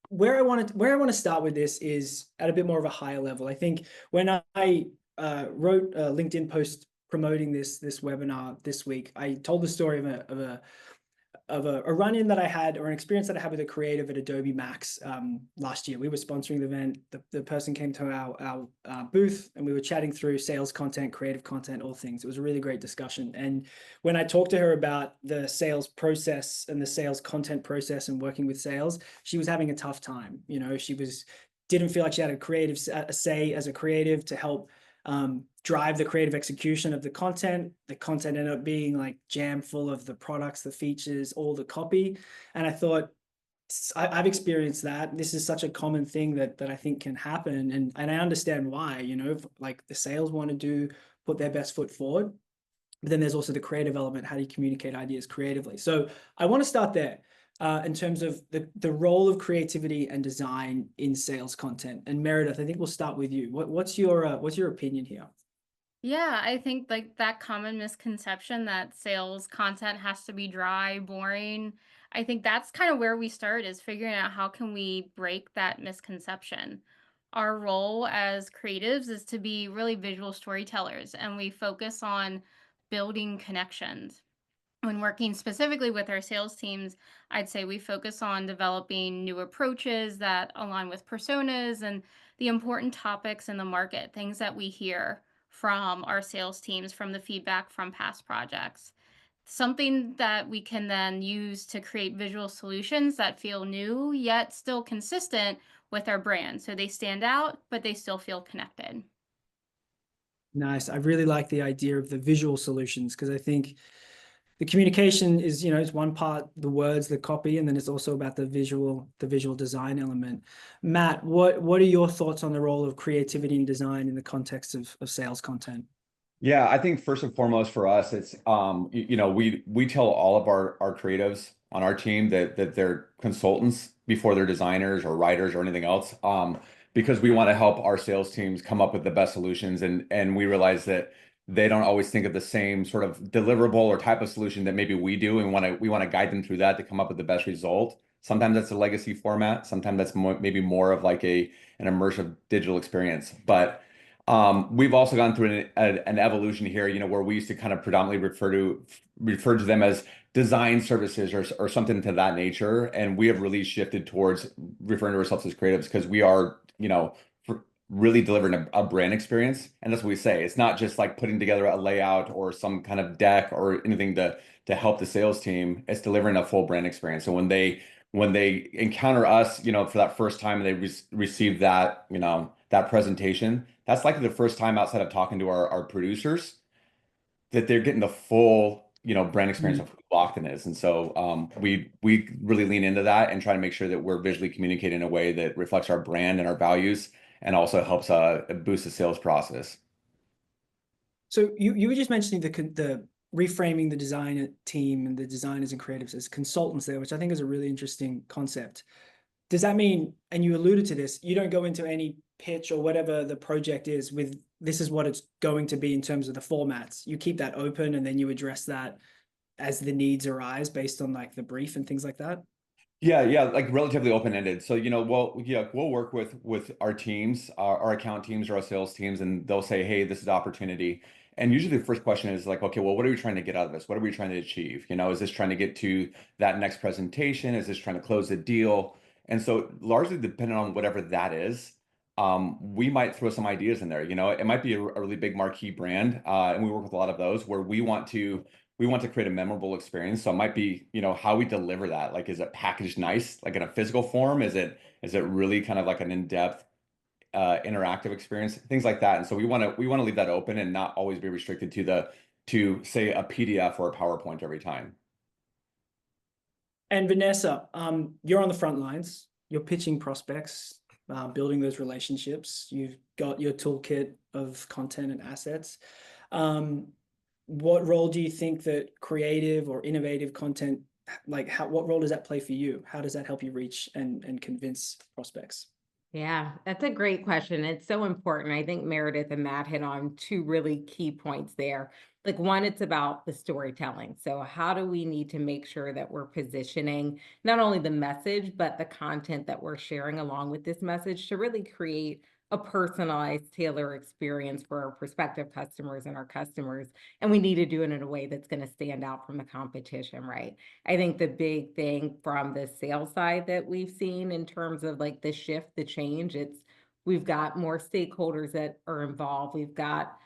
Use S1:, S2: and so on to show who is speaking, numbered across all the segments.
S1: where I want to start with this is at a bit more of a higher level. I think when I wrote a LinkedIn post promoting this webinar this week, I told the story of a run-in that I had, or an experience that I had with a creative at Adobe Max last year. We were sponsoring the event. The person came to our booth, and we were chatting through sales content, creative content, all things. It was a really great discussion. And when I talked to her about the sales process and the sales content process and working with sales, she was having a tough time. She didn't feel like she had a say as a creative to help drive the creative execution of the content. The content ended up being like jam full of the products, the features, all the copy. And I thought, I've experienced that. This is such a common thing that I think can happen. And I understand why, like the sales want to put their best foot forward. But then there's also the creative element. How do you communicate ideas creatively? So I want to start there. In terms of the role of creativity and design in sales content. And Meredith, I think we'll start with you. What's your opinion here?
S2: Yeah, I think like that common misconception that sales content has to be dry, boring. I think that's kind of where we start is figuring out how can we break that misconception. Our role as creatives is to be really visual storytellers and we focus on building connections. When working specifically with our sales teams, I'd say we focus on developing new approaches that align with personas and the important topics in the market, things that we hear from our sales teams, from the feedback from past projects. Something that we can then use to create visual solutions that feel new yet still consistent with our brand. So they stand out, but they still feel connected.
S1: Nice. I really like the idea of the visual solutions, because I think the communication is one part, the words, the copy, and then it's also about the visual design element. Matt, what are your thoughts on the role of creativity and design in the context of sales content?
S3: Yeah, I think first and foremost for us, it's we tell all of our creatives on our team that they're consultants before they're designers or writers or anything else. Because we want to help our sales teams come up with the best solutions, and we realize that they don't always think of the same sort of deliverable or type of solution that maybe we do, and we want to guide them through that to come up with the best result. Sometimes that's a legacy format, sometimes that's maybe more of like an immersive digital experience, but we've also gone through an evolution here, where we used to kind of predominantly refer to them as design services or something to that nature, and we have really shifted towards referring to ourselves as creatives because we are, really delivering a brand experience, and that's what we say. It's not just like putting together a layout or some kind of deck or anything to help the sales team. It's delivering a full brand experience. So when they encounter us, for that first time and they receive that, that presentation, that's likely the first time outside of talking to our producers that they're getting the full, brand experience of who Lockton is. And so we really lean into that and try to make sure that we're visually communicating in a way that reflects our brand and our values and also helps boost the sales process.
S1: So you were just mentioning the reframing the design team and the designers and creatives as consultants there, which I think is a really interesting concept. Does that mean, and you alluded to this, you don't go into any pitch or whatever the project is with this is what it's going to be in terms of the formats? You keep that open and then you address that as the needs arise based on like the brief and things like that?
S3: Yeah, yeah, like relatively open-ended. So, we'll work with our teams, our account teams or our sales teams, and they'll say, "Hey, this is opportunity." And usually the first question is like, "Okay, well, what are we trying to get out of this? What are we trying to achieve? Is this trying to get to that next presentation? Is this trying to close the deal?" And so largely depending on whatever that is, we might throw some ideas in there. It might be a really big marquee brand, and we work with a lot of those where we want to create a memorable experience. So it might be, how we deliver that. Like, is it packaged nice, like in a physical form? Is it really kind of like an in-depth, interactive experience? Things like that. And so we want to leave that open and not always be restricted to say a PDF or a PowerPoint every time.
S1: And Vanessa, you're on the front lines. You're pitching prospects, building those relationships. You've got your toolkit of content and assets. What role do you think that creative or innovative content, like what role does that play for you? How does that help you reach and convince prospects?
S4: Yeah, that's a great question. It's so important. I think Meredith and Matt hit on two really key points there. Like, one, it's about the storytelling. So how do we need to make sure that we're positioning not only the message, but the content that we're sharing along with this message to really create a personalized, tailor experience for our prospective customers and our customers. And we need to do it in a way that's going to stand out from the competition, right? I think the big thing from the sales side that we've seen in terms of like the shift, the change, it's we've got more stakeholders that are involved. We've got,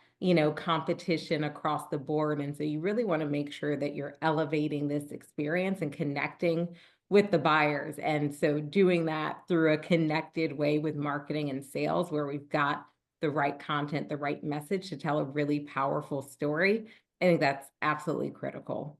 S4: competition across the board. And so you really want to make sure that you're elevating this experience and connecting with the buyers. And so doing that through a connected way with marketing and sales, where we've got the right content, the right message to tell a really powerful story. I think that's absolutely critical.